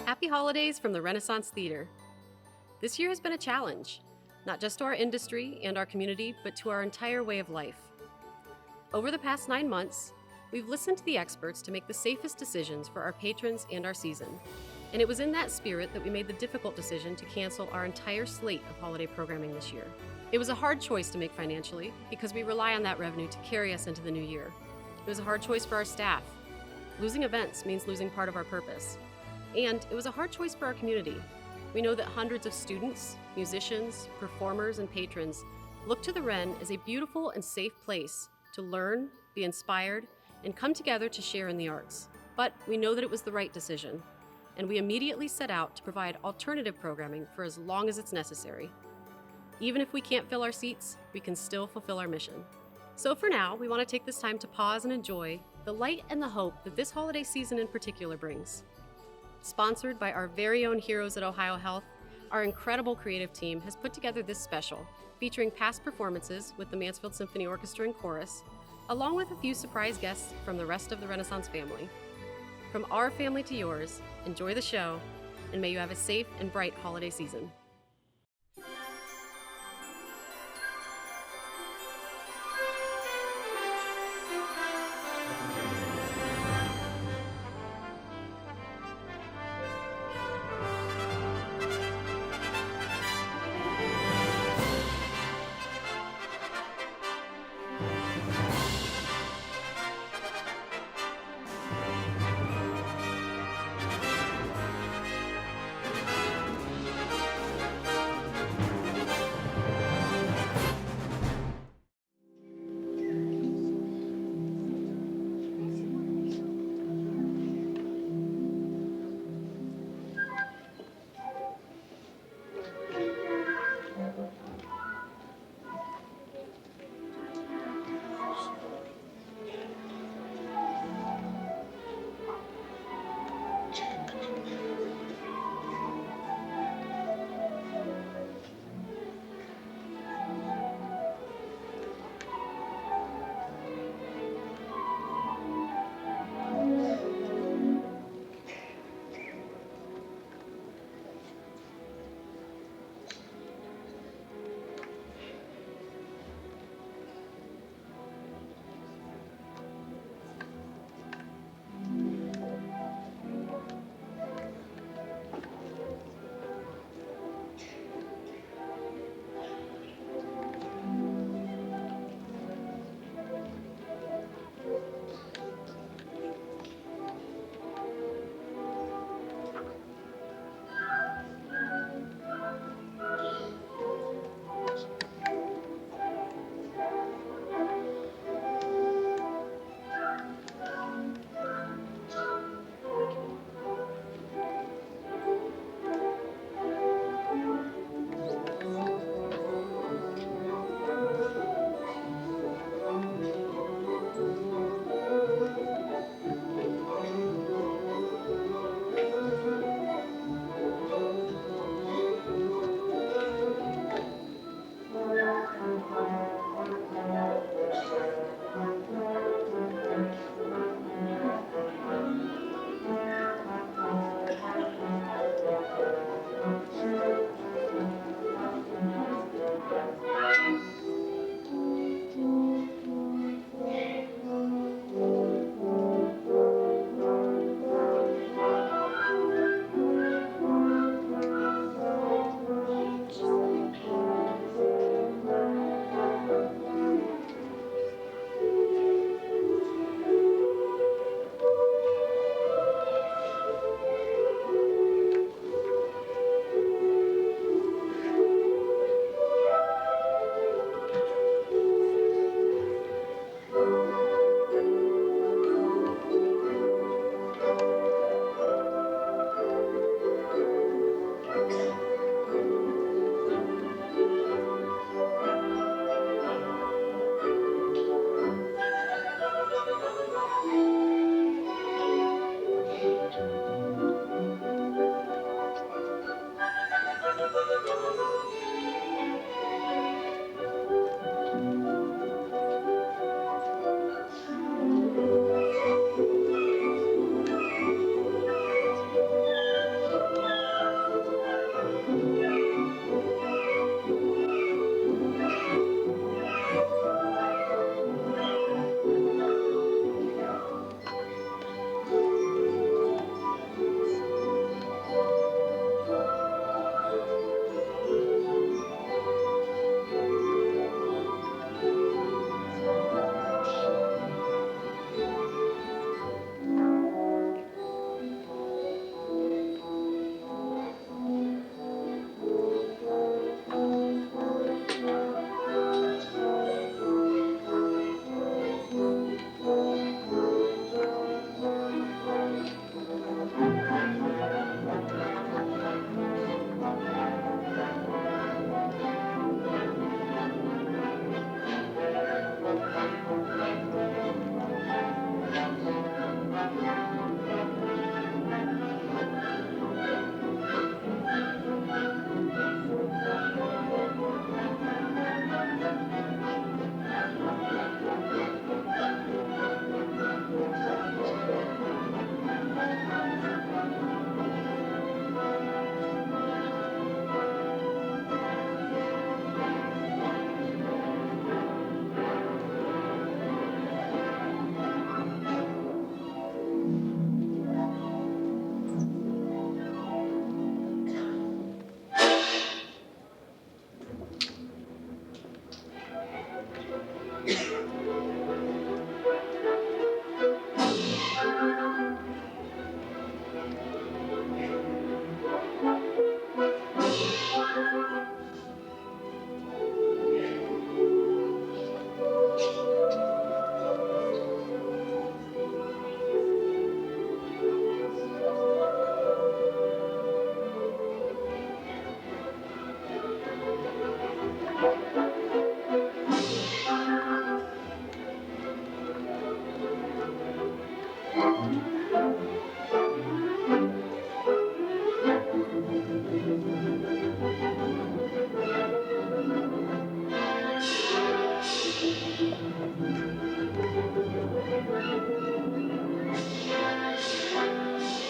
Happy holidays from the Renaissance Theater. This year has been a challenge, not just to our industry and our community, but to our entire way of life. Over the past 9 months, we've listened to the experts to make the safest decisions for our patrons and our season. And it was in that spirit that we made the difficult decision to cancel our entire slate of holiday programming this year. It was a hard choice to make financially because we rely on that revenue to carry us into the new year. It was a hard choice for our staff. Losing events means losing part of our purpose. And it was a hard choice for our community. We know that hundreds of students, musicians, performers, and patrons look to the Ren as a beautiful and safe place to learn, be inspired, and come together to share in the arts. But we know that it was the right decision, and we immediately set out to provide alternative programming for as long as it's necessary. Even if we can't fill our seats, we can still fulfill our mission. So for now, we want to take this time to pause and enjoy the light and the hope that this holiday season in particular brings. Sponsored by our very own heroes at Ohio Health, our incredible creative team has put together this special, featuring past performances with the Mansfield Symphony Orchestra and Chorus, along with a few surprise guests from the rest of the Renaissance family. From our family to yours, enjoy the show, and may you have a safe and bright holiday season.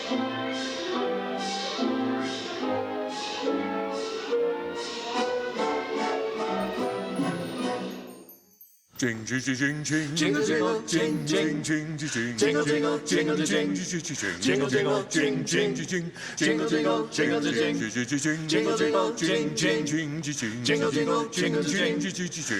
Jing, jing, jing, jing, Jingle, jingle, jing, jing. jing, jing, Jingle, jingle, jingle, jing. Jingle, jingle, jing, jing. Jingle, jingle, jingle, jing. Jingle, jingle, jing, jing. Jingle, jingle, jingle, jing.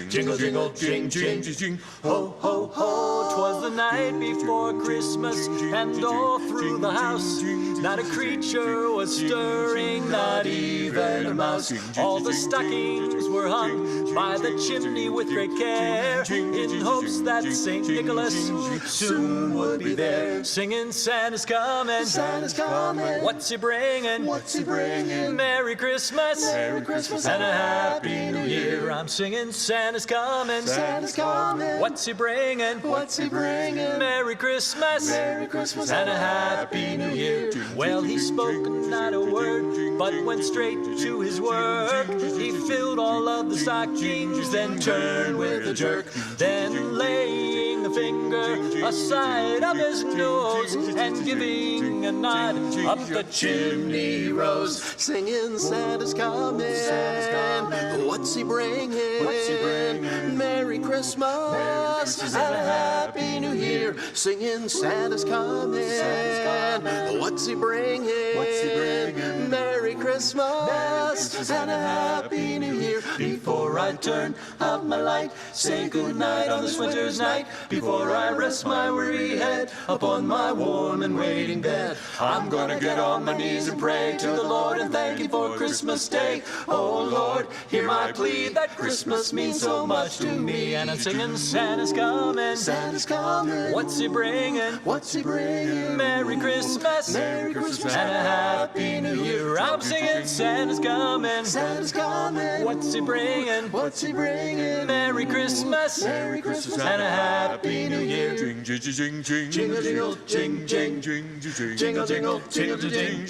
Jingle, jingle, jing, jing. Ho, ho, ho, 'twas the night before Christmas, and all through the house not a creature was stirring, not even a mouse. All the stockings were hung by the chimney with great care, in hopes that St. Nicholas soon would be there, singing Santa's coming, Santa's coming. What's he bringing? What's he bringing? Merry Christmas, Merry Christmas, and a Happy New Year. I'm singing Santa's coming, Santa's coming. What's he bringing? What's he bringing? Merry Christmas, Merry Christmas, and a Happy New Year. Well, he spoke not a word, but went straight to his work. He filled all of the stockings, then turned with a jerk. Then laying a finger aside of his nose and giving a nod, up the chimney he rose, singing Santa's coming, Santa's coming. What's he bringing? What's he bringing? Merry Christmas, and a Happy New Year, singing Santa's coming, Santa's coming. What's he bringing? What's he bringing? Merry Christmas, and a Happy New Year. Before I turn out my light, say good night on this winter's night. Before I rest my weary head upon my warm and waiting bed, I'm gonna get on my knees and pray to the Lord and thank Him for Christmas Day. Oh Lord, hear my plea that Christmas means so much to me. And I'm singing Santa's coming, Santa's coming. What's he bringing? What's he bringing? Merry Christmas, Merry Christmas, and a Happy New Year. I'm singing Santa's coming, Santa's coming. What's he bringing? What's he bringing? Merry Christmas, Merry Christmas, and a Happy New Year. Jing, jing, jing, jing. Jingle, jingle, jing, jing. Jing, jing, jing. Jingle, jingle, jingle, jing.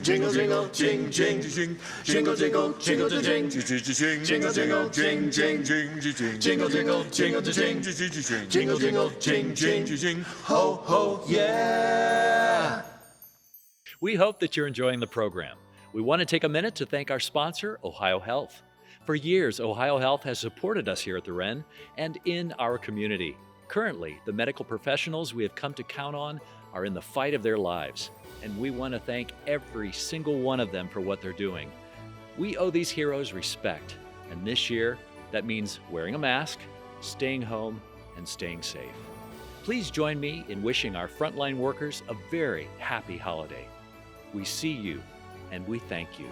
Jingle, jingle, jing, jing. Jingle, jingle, jingle, jing. Jingle, jingle, jing, jing. Jingle, jingle, jingle, jing. Jingle, jingle, jing, jing. Ho, ho, yeah. We hope that you're enjoying the program. We want to take a minute to thank our sponsor, Ohio Health. For years, Ohio Health has supported us here at the Wren and in our community. Currently, the medical professionals we have come to count on are in the fight of their lives, and we want to thank every single one of them for what they're doing. We owe these heroes respect, and this year, that means wearing a mask, staying home, and staying safe. Please join me in wishing our frontline workers a very happy holiday. We see you, and we thank you.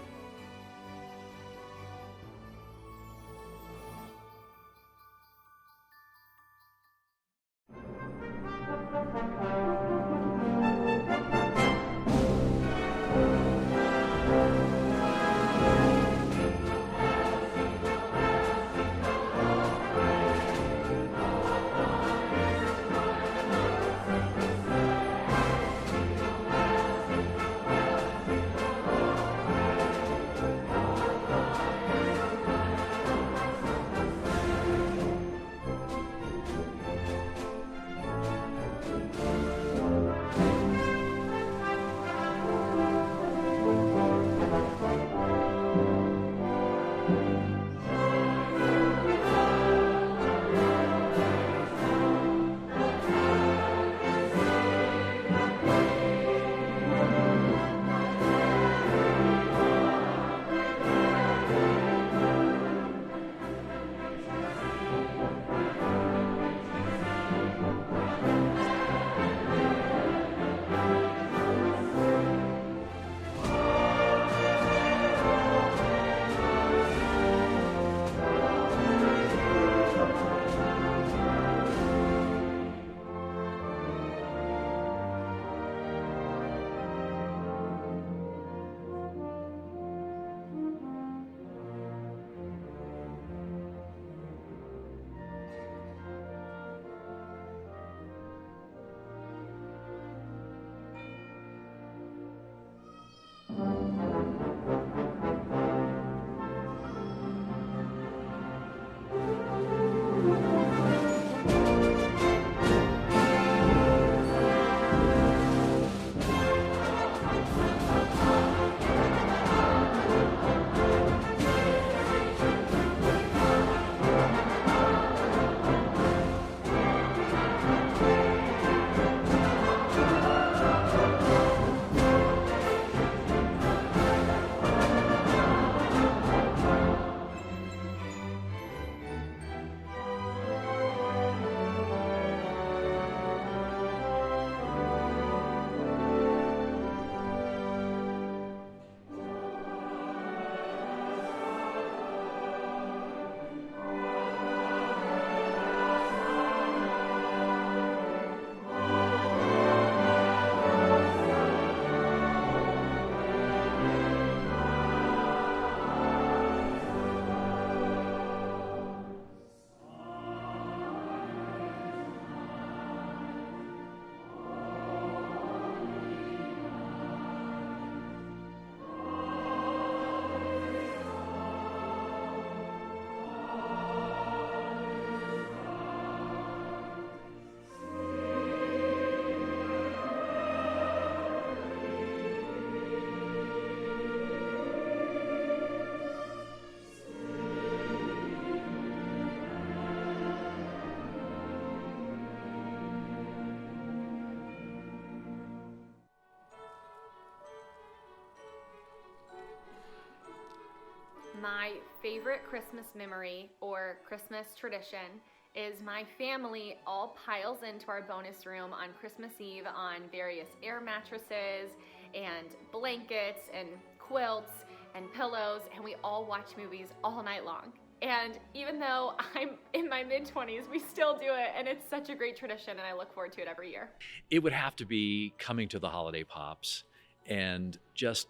My favorite Christmas memory or Christmas tradition is my family all piles into our bonus room on Christmas Eve on various air mattresses and blankets and quilts and pillows, and we all watch movies all night long. And even though I'm in my mid-20s, we still do it, and it's such a great tradition, and I look forward to it every year. It would have to be coming to the holiday pops and just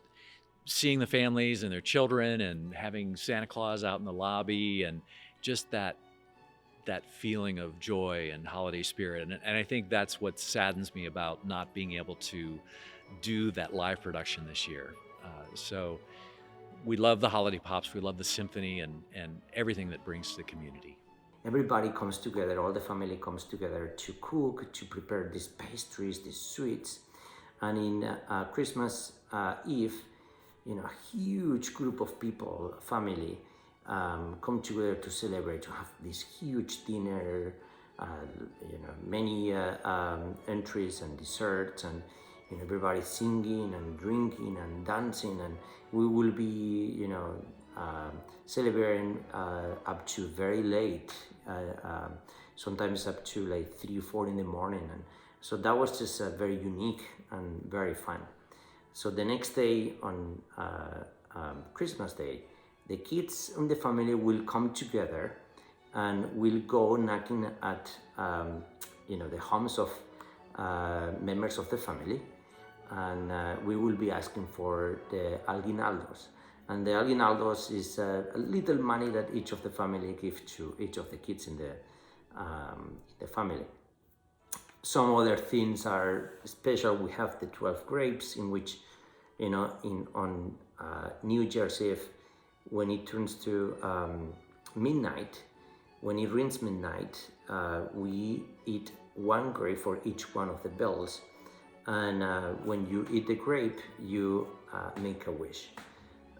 seeing the families and their children and having Santa Claus out in the lobby and just that feeling of joy and holiday spirit. And I think that's what saddens me about not being able to do that live production this year. So we love the holiday pops, we love the symphony and everything that brings to the community. Everybody comes together, all the family comes together to cook, to prepare these pastries, these sweets. And in Christmas Eve, a huge group of people, family, come together to celebrate, to have this huge dinner, many entries and desserts, and everybody singing and drinking and dancing, and we will be, celebrating up to very late, sometimes up to like 3 or 4 in the morning, and so that was just very unique and very fun. So the next day on Christmas Day, the kids and the family will come together and will go knocking at the homes of members of the family, and we will be asking for the aguinaldos. And the aguinaldos is a little money that each of the family give to each of the kids in the family. Some other things are special. We have the 12 grapes, in which, on New Year's Eve, when it turns to midnight, when it rings midnight, we eat 1 grape for each one of the bells. And when you eat the grape, you make a wish.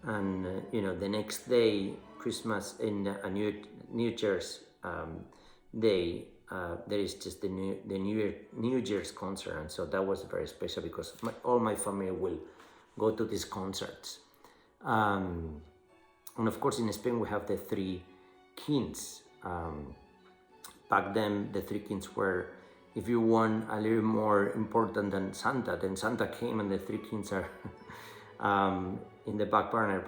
And the next day, Christmas and New Year's Day, there is just the New Year's concert, and so that was very special because all my family will go to these concerts. And of course, in Spain we have the 3 kings. Back then, the 3 kings were, if you want, a little more important than Santa. Then Santa came, and the 3 kings are in the back burner.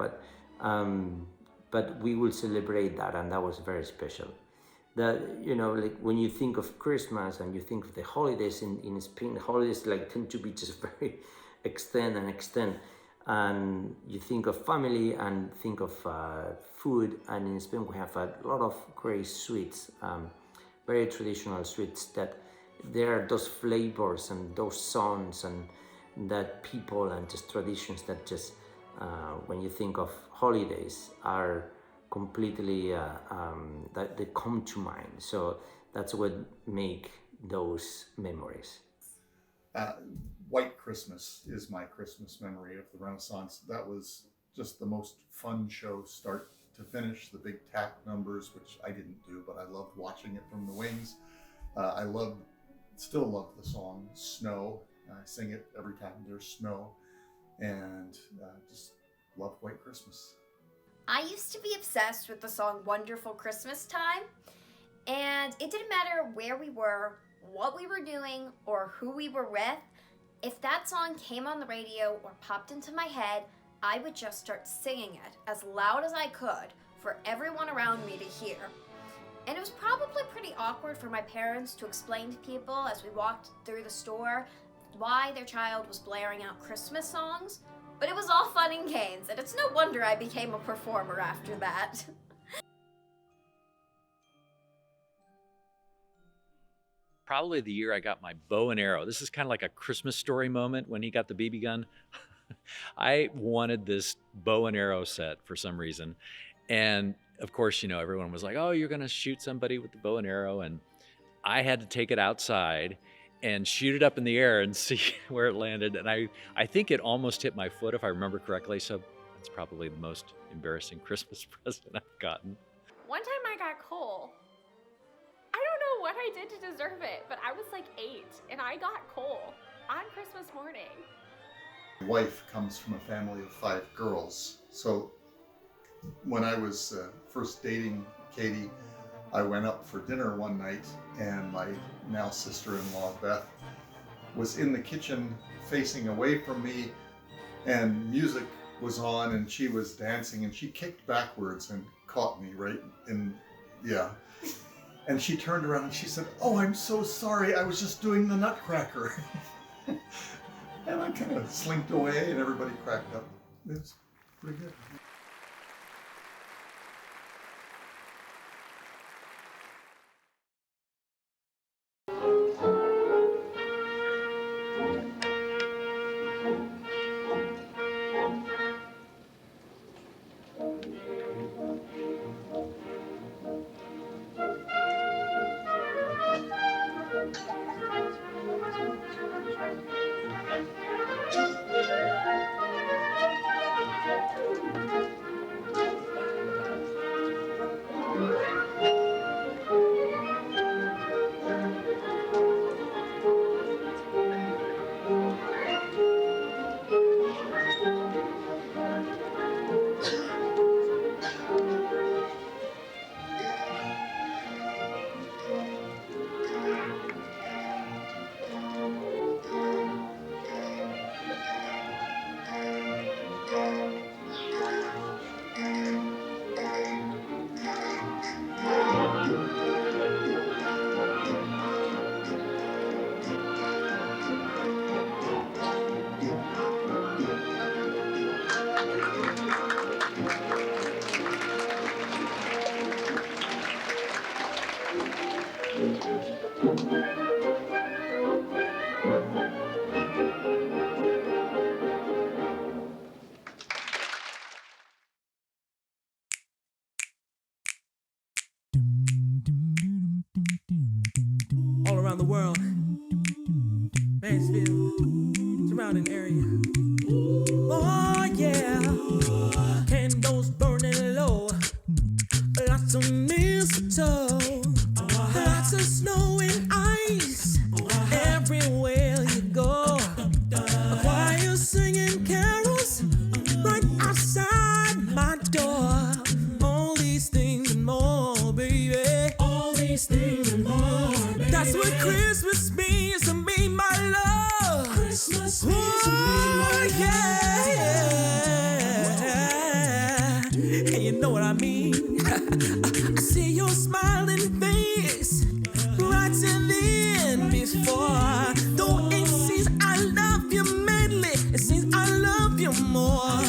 But we will celebrate that, and that was very special. That, like when you think of Christmas and you think of the holidays in Spain, the holidays tend to be just very extend, and you think of family and think of food. And in Spain we have a lot of great sweets, very traditional sweets, that there are those flavors and those songs and that people and just traditions that just when you think of holidays are completely that they come to mind. So that's what make those memories. White Christmas is my Christmas memory of the Renaissance. That was just the most fun show, start to finish. The big tap numbers, which I didn't do, but I loved watching it from the wings. I still love the song Snow. I sing it every time there's snow, and just love White Christmas. I used to be obsessed with the song Wonderful Christmas Time, and it didn't matter where we were, what we were doing, or who we were with. If that song came on the radio or popped into my head, I would just start singing it as loud as I could for everyone around me to hear. And it was probably pretty awkward for my parents to explain to people as we walked through the store why their child was blaring out Christmas songs, but it was all fun and games, and it's no wonder I became a performer after that. Probably the year I got my bow and arrow. This is kind of like a Christmas Story moment when he got the BB gun. I wanted this bow and arrow set for some reason. And of course, everyone was like, oh, you're going to shoot somebody with the bow and arrow. And I had to take it outside and shoot it up in the air and see where it landed. And I think it almost hit my foot, if I remember correctly. So that's probably the most embarrassing Christmas present I've gotten. One time I got coal. I don't know what I did to deserve it, but I was like 8 and I got coal on Christmas morning. My wife comes from a family of 5 girls, so When I was first dating Katie, I went up for dinner one night, and my now sister-in-law, Beth, was in the kitchen facing away from me, and music was on, and she was dancing, and she kicked backwards and caught me right in, and she turned around and she said, "Oh, I'm so sorry, I was just doing the Nutcracker." And I kind of slinked away, and everybody cracked up. It was pretty good. All around the world, Mansfield, surrounding area. Oh yeah, candles burning low, lots of mistletoe, lots of snow and ice everywhere you go. A choir singing carols right outside my door. All these things and more, baby. All these things and more, baby. That's what Christmas means to me, my love. Christmas means to me, my love. Yeah. And you know what I mean. I see your smiling face brighter than before. Though it seems I love you madly, it seems I love you more.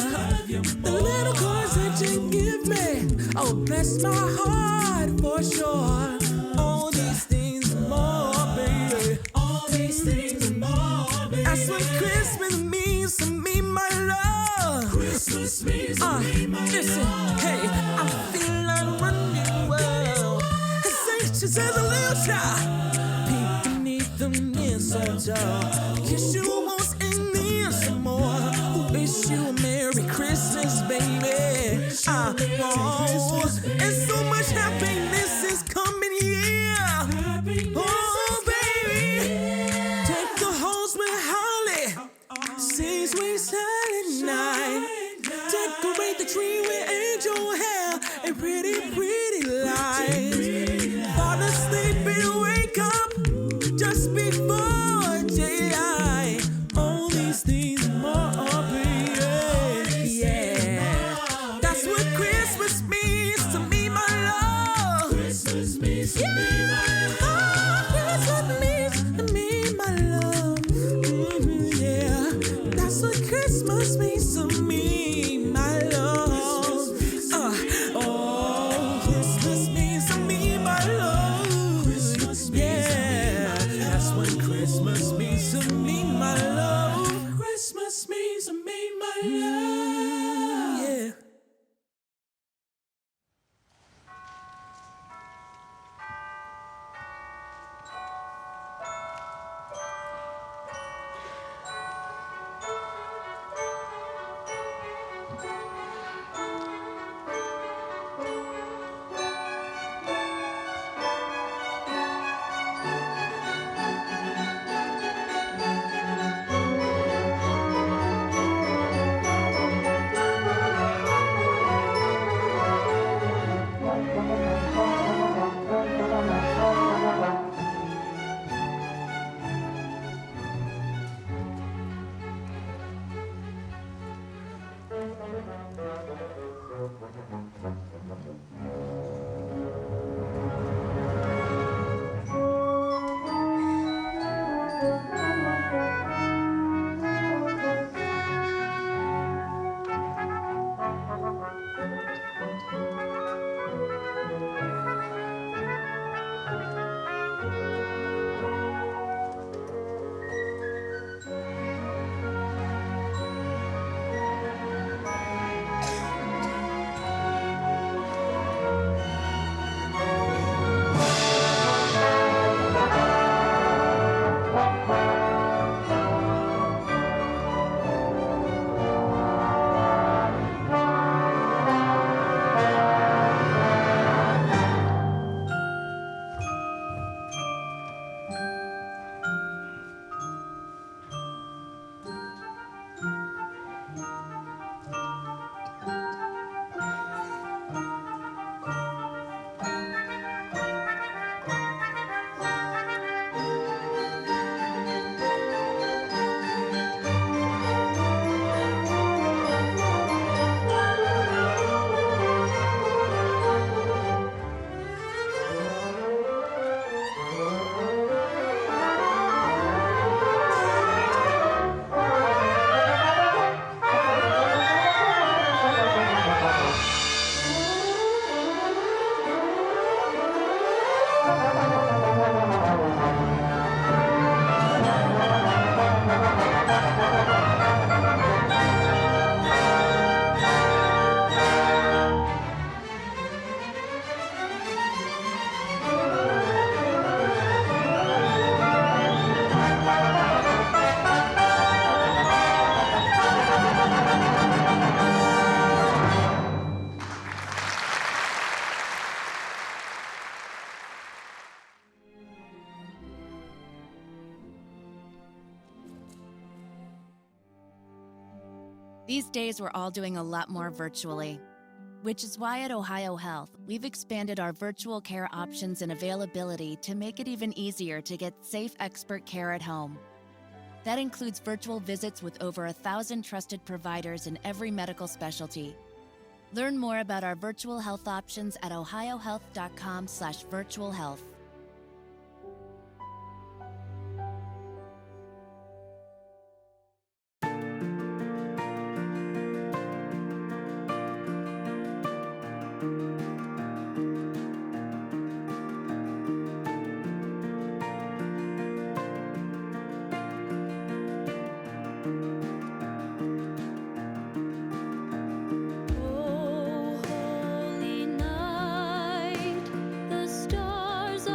The little cards that you give me, oh bless my heart for sure. All these things and more, baby. All these things and more, baby. That's what Christmas means to me, my love. Christmas means to me, my listen, love. Hey, I feel like running wild. As anxious as a little child, peek beneath the mistletoe, kiss you once and then some more. Wish you a Merry Christmas, baby. And so much happiness is coming here. Oh, baby, take the hose with holly, sing sweet silent night. Decorate the tree with angel hair and pretty, pretty lights. Fall asleep and wake up just before daylight. All these things and more, baby. Yeah, that's what Christmas means to me, my love. Christmas means to me, my love. Christmas means to me, my love. Yeah, that's what Christmas means to me, my love. Oh, Christmas means to me, my love. Yeah, that's what Christmas means to me, my love. Christmas means to me, my love. Yeah. These days, we're all doing a lot more virtually, which is why at Ohio Health, we've expanded our virtual care options and availability to make it even easier to get safe expert care at home. That includes virtual visits with over 1,000 trusted providers in every medical specialty. Learn more about our virtual health options at ohiohealth.com/virtualhealth. Oh, holy night, the stars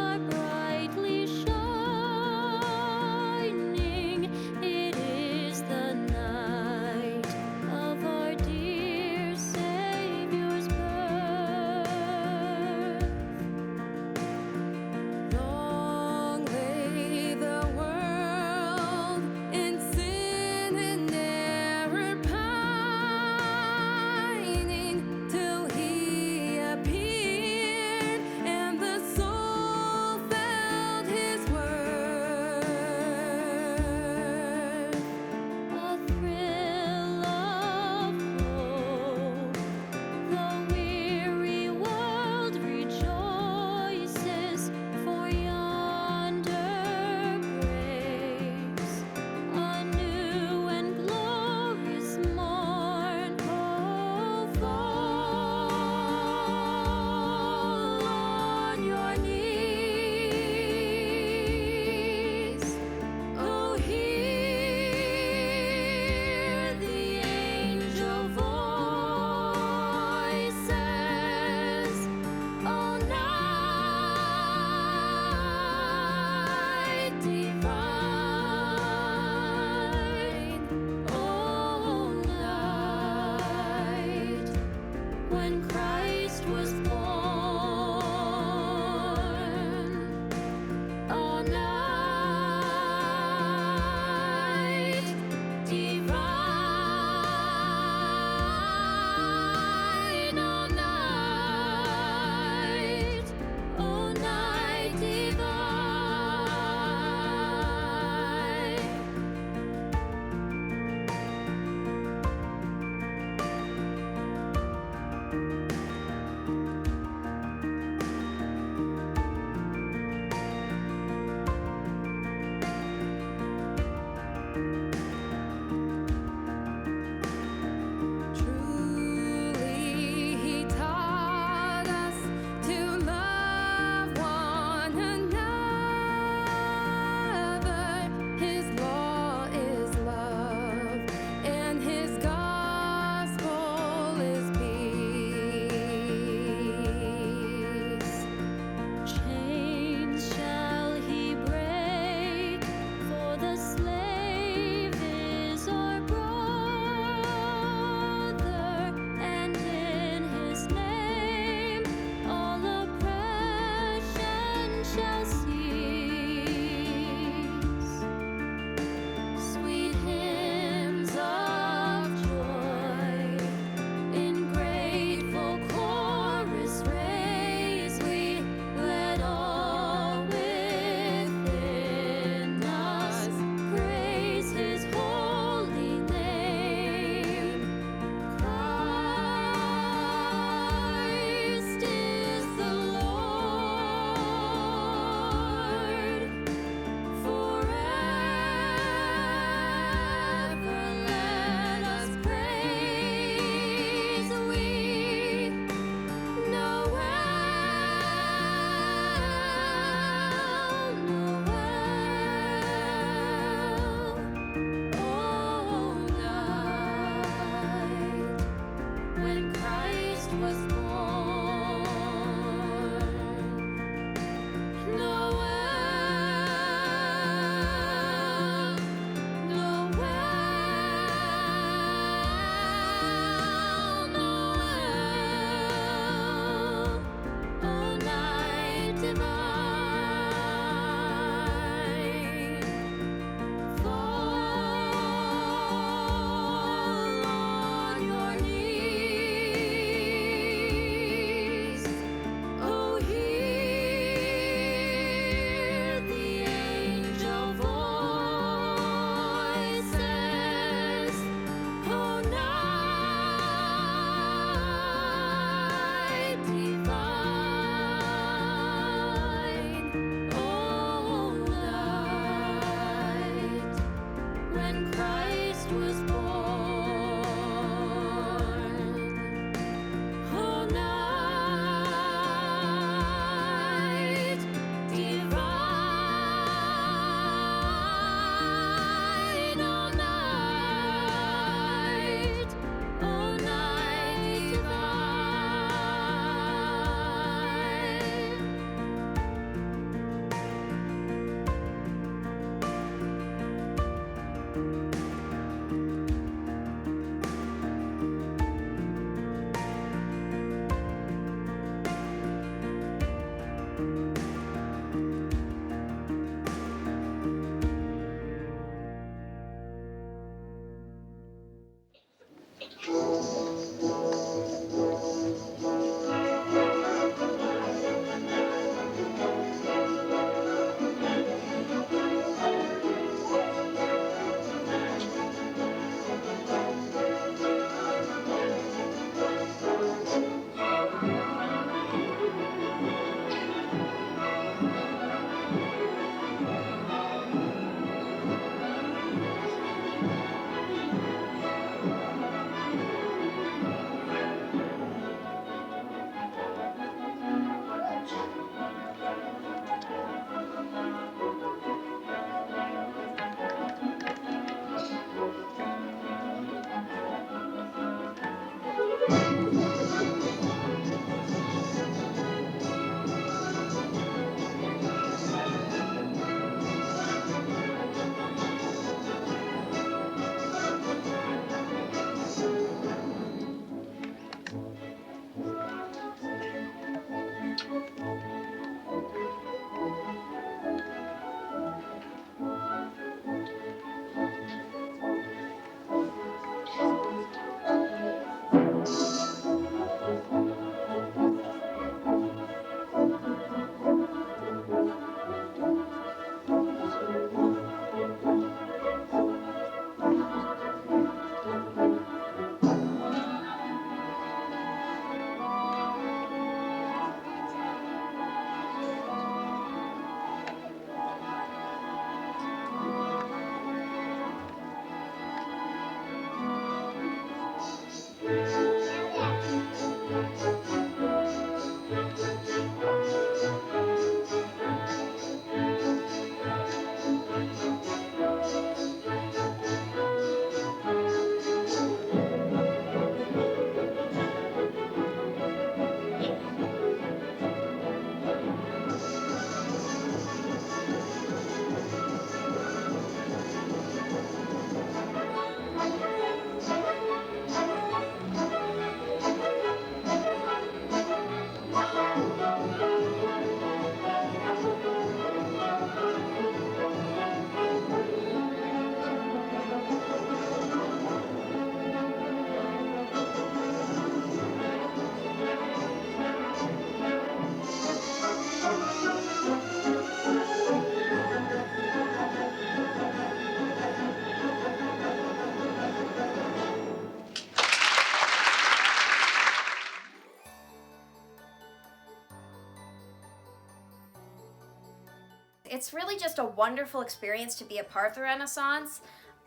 it's really just a wonderful experience to be a part of the Renaissance.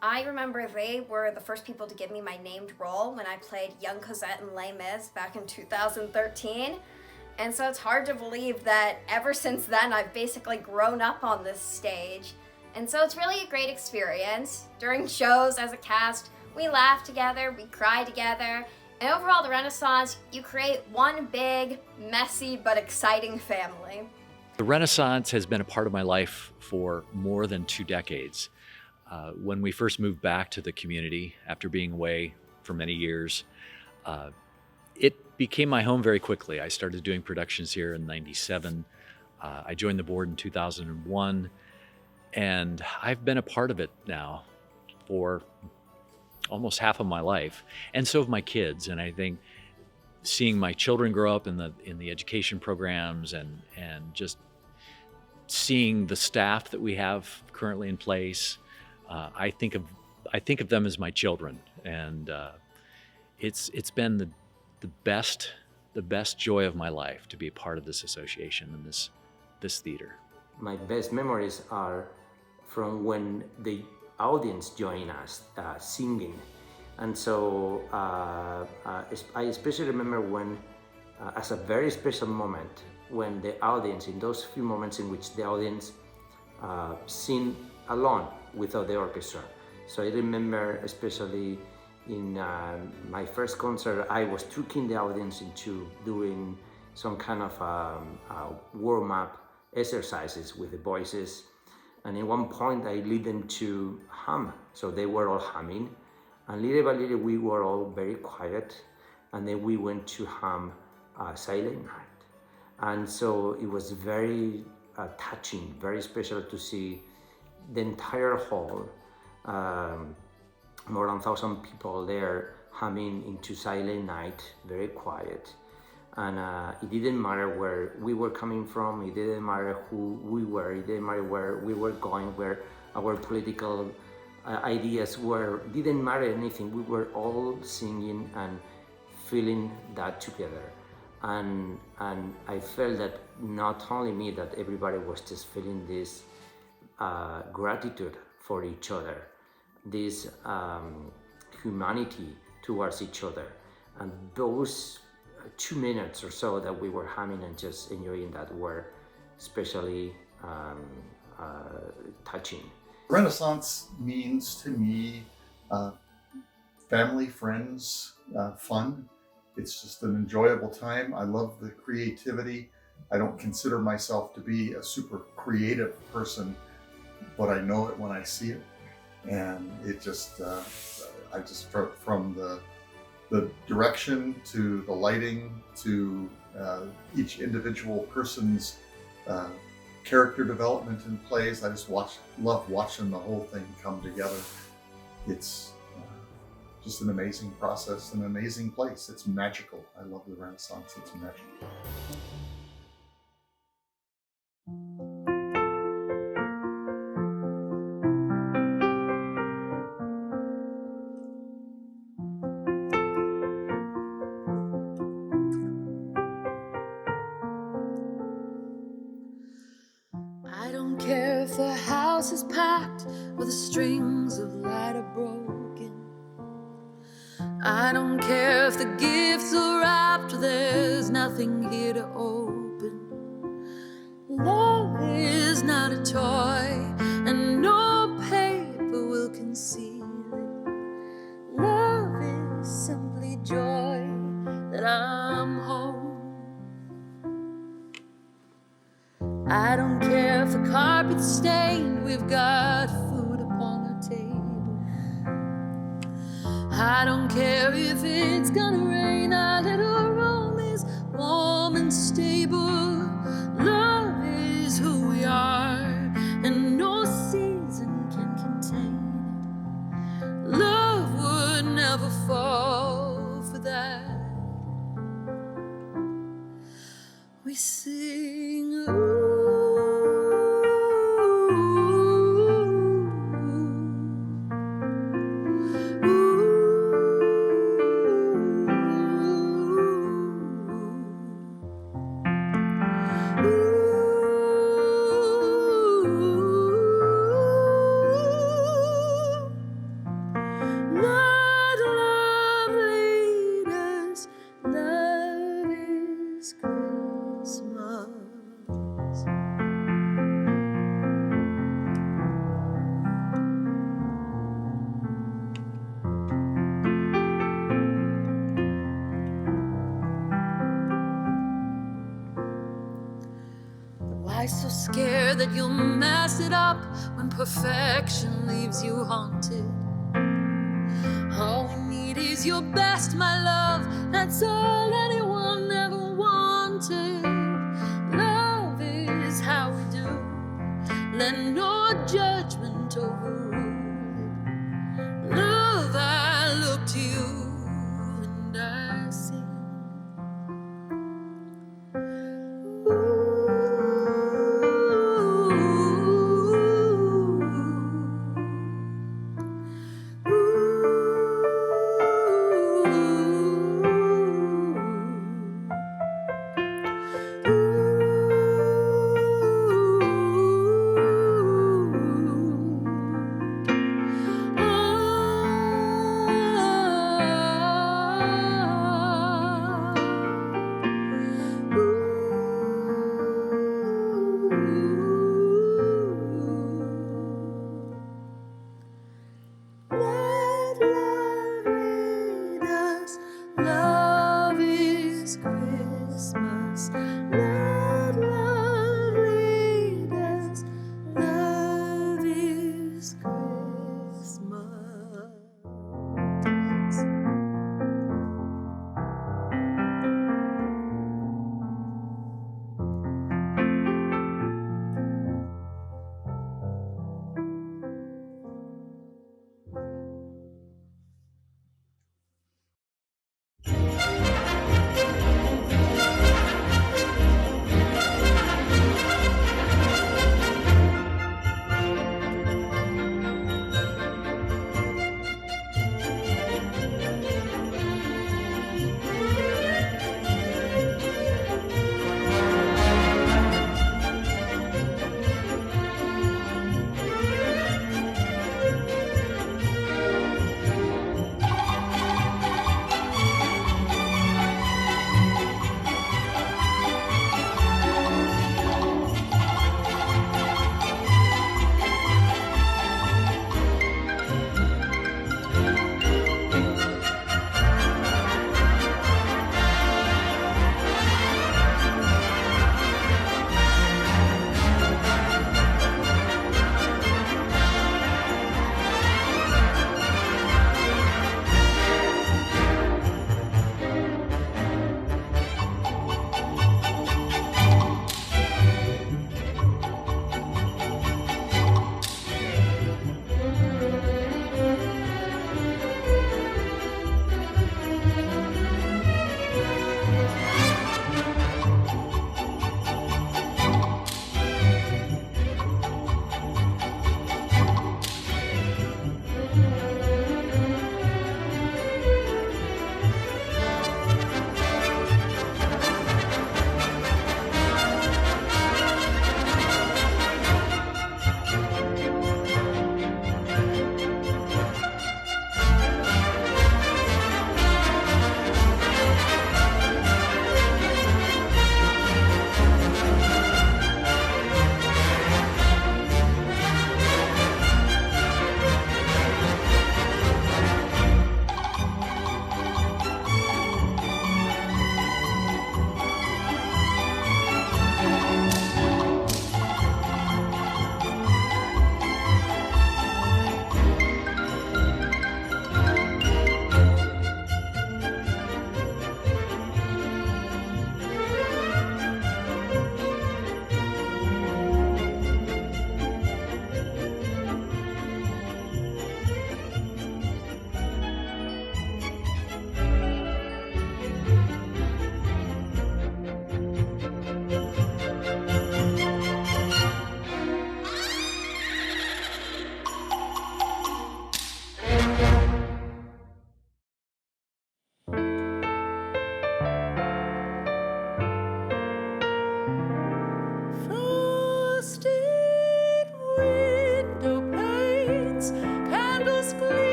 I remember they were the first people to give me my named role when I played young Cosette in Les Mis back in 2013. And so it's hard to believe that ever since then I've basically grown up on this stage. And so it's really a great experience. During shows as a cast, we laugh together, we cry together, and overall the Renaissance, you create one big, messy, but exciting family. The Renaissance has been a part of my life for more than 2 decades. When we first moved back to the community after being away for many years, it became my home very quickly. I started doing productions here in '97. I joined the board in 2001, and I've been a part of it now for almost half of my life, and so have my kids. And I think seeing my children grow up in the education programs and just seeing the staff that we have currently in place, I think of them as my children, and it's been the best joy of my life to be a part of this association and this theater. My best memories are from when the audience joined us singing. And so I especially remember when, as a very special moment, when the audience, in those few moments in which the audience sing along without the orchestra. So I remember especially in my first concert, I was tricking the audience into doing some kind of warm-up exercises with the voices. And at one point I lead them to hum. So they were all humming. And little by little we were all very quiet. And then we went to hum Silent Night. And so it was very touching, very special to see the entire hall, more than 1,000 people there humming into Silent Night, very quiet. And it didn't matter where we were coming from, it didn't matter who we were, it didn't matter where we were going, where our political ideas were, didn't matter anything. We were all singing and feeling that together. And I felt that not only me, that everybody was just feeling this gratitude for each other, this humanity towards each other. And those 2 minutes or so that we were humming and just enjoying that were especially touching. Renaissance means to me family, friends, fun. It's just an enjoyable time. I love the creativity. I don't consider myself to be a super creative person, but I know it when I see it. And it just, from the direction to the lighting to each individual person's character development in plays, I just love watching the whole thing come together. It's just an amazing process, an amazing place. It's magical. I love the Renaissance. It's magical. I don't care if the house is packed or the strings of light are broken. I don't care if the gifts are wrapped, there's nothing here to open. Love is not a toy, and no paper will conceal it. Love is simply joy that I'm home. I don't care if the carpet's stained, we've got food upon our table. I don't care if it's gonna rain, our little room is warm and stable. Love is who we are, and no season can contain it. Love would never fall for that. We sing, ooh. Why so scared that you'll mess it up when perfection leaves you haunted? All we need is your best, my love. That's all anyone ever wanted. Love is how we do. Let no judgment overrule it. Love, I look to you and I see. Love is Christmas. Let love lead us. Love is Christmas.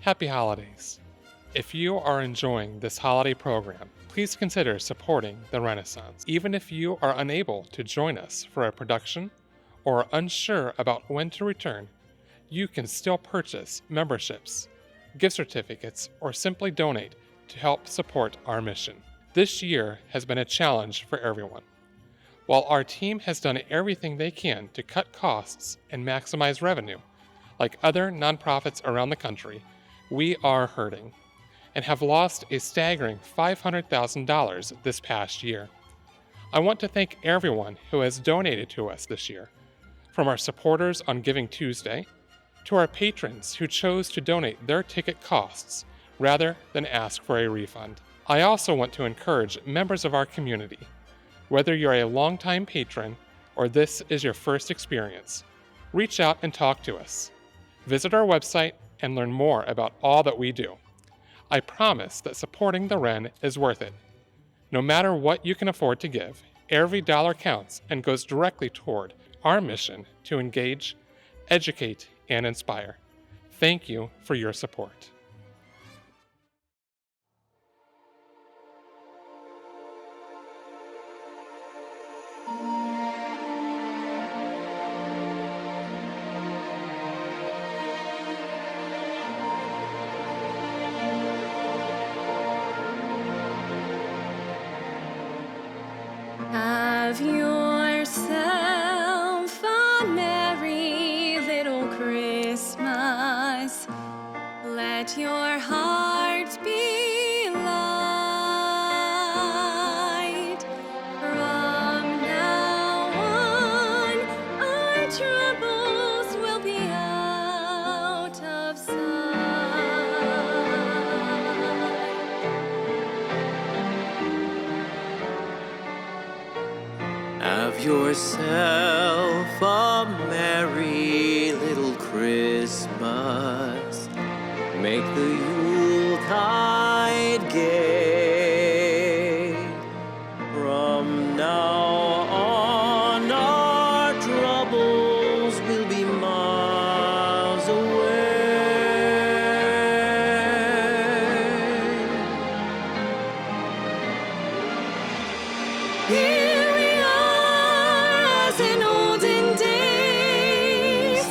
Happy holidays. If you are enjoying this holiday program, please consider supporting the Renaissance. Even if you are unable to join us for a production or are unsure about when to return, you can still purchase memberships, gift certificates, or simply donate to help support our mission. This year has been a challenge for everyone. While our team has done everything they can to cut costs and maximize revenue, like other nonprofits around the country, we are hurting and have lost a staggering $500,000 this past year. I want to thank everyone who has donated to us this year, from our supporters on Giving Tuesday to our patrons who chose to donate their ticket costs rather than ask for a refund. I also want to encourage members of our community, whether you're a longtime patron or this is your first experience, reach out and talk to us. Visit our website and learn more about all that we do. I promise that supporting the Wren is worth it. No matter what you can afford to give, every dollar counts and goes directly toward our mission to engage, educate, and inspire. Thank you for your support. Have yourself a merry little Christmas. Let your heart be light. From now on, our troubles will be out of sight. Have yourself a merry little Christmas. Make the Yuletide gay. From now on, our troubles will be miles away. Here we are, as in olden days,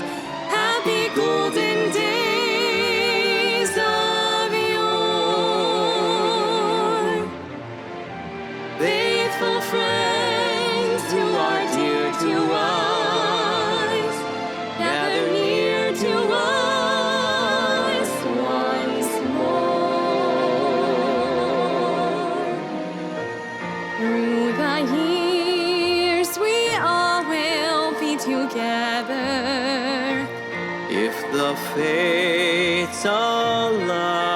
happy golden days of yore. Faithful friends who are dear to us, gather near to us once more. Through the years, we all will be together, if the fates allow.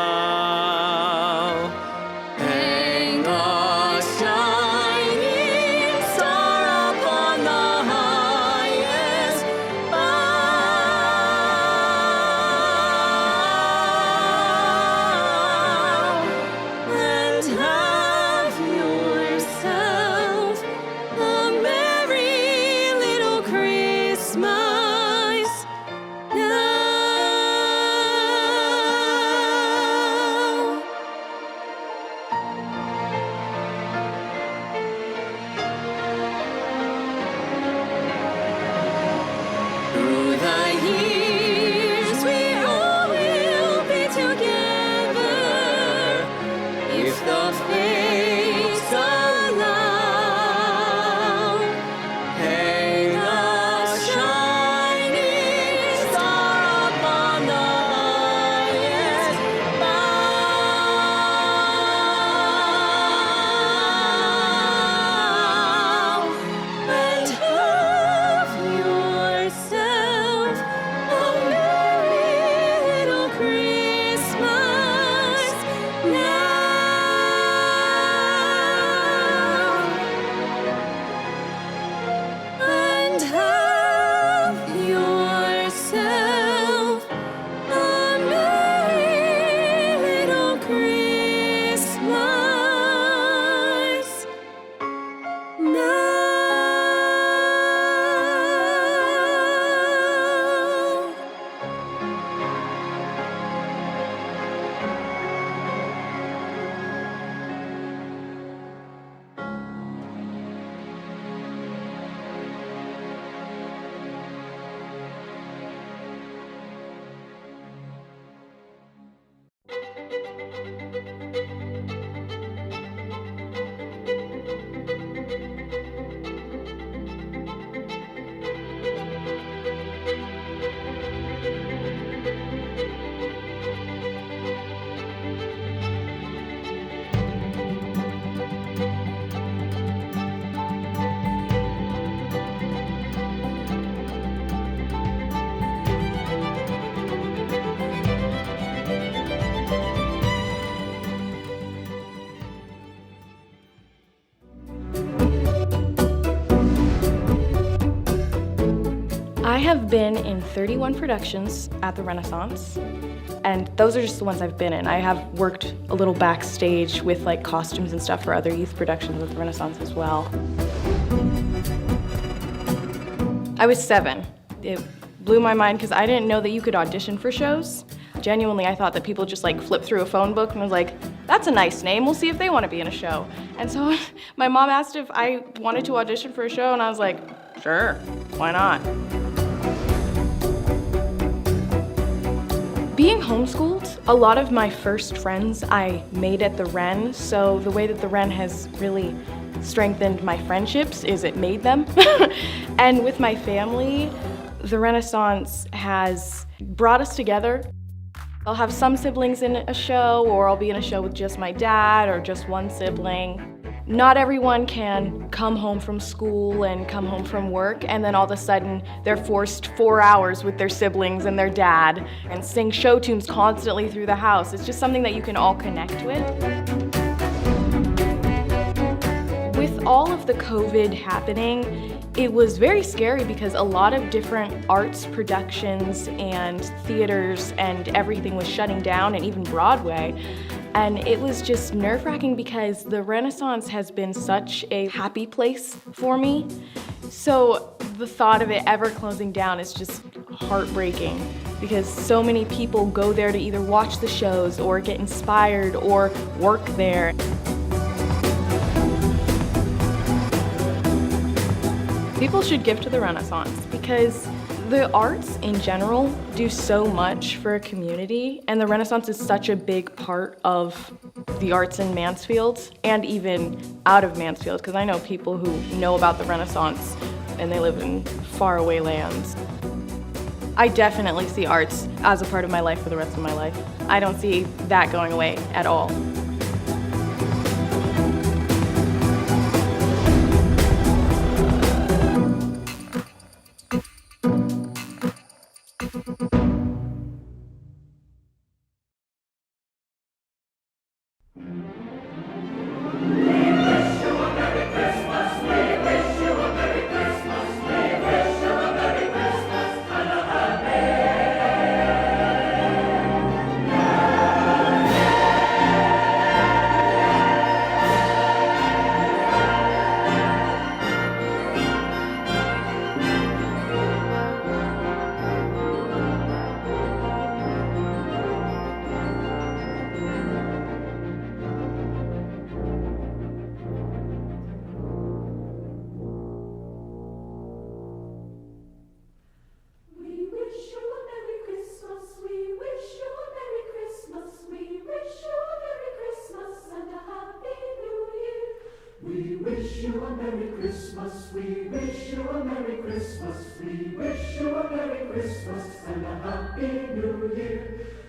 Hang a shining star upon the highest bough, and have yourself a merry little Christmas now. I have been in 31 productions at the Renaissance, and those are just the ones I've been in. I have worked a little backstage with like costumes and stuff for other youth productions at the Renaissance as well. I was 7. It blew my mind because I didn't know that you could audition for shows. Genuinely, I thought that people just like flipped through a phone book and was like, that's a nice name, we'll see if they want to be in a show. And so my mom asked if I wanted to audition for a show, and I was like, sure, why not? Being homeschooled, a lot of my first friends I made at the Ren, so the way that the Ren has really strengthened my friendships is it made them. And with my family, the Renaissance has brought us together. I'll have some siblings in a show, or I'll be in a show with just my dad or just one sibling. Not everyone can come home from school and come home from work and then all of a sudden they're forced 4 hours with their siblings and their dad and sing show tunes constantly through the house. It's just something that you can all connect with. With all of the COVID happening, it was very scary because a lot of different arts productions and theaters and everything was shutting down, and even Broadway. And it was just nerve-wracking because the Renaissance has been such a happy place for me. So the thought of it ever closing down is just heartbreaking because so many people go there to either watch the shows or get inspired or work there. People should give to the Renaissance because the arts in general do so much for a community, and the Renaissance is such a big part of the arts in Mansfield and even out of Mansfield, because I know people who know about the Renaissance and they live in faraway lands. I definitely see arts as a part of my life for the rest of my life. I don't see that going away at all.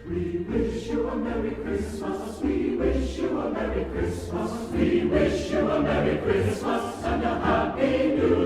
We wish you a Merry Christmas and a Happy New Year.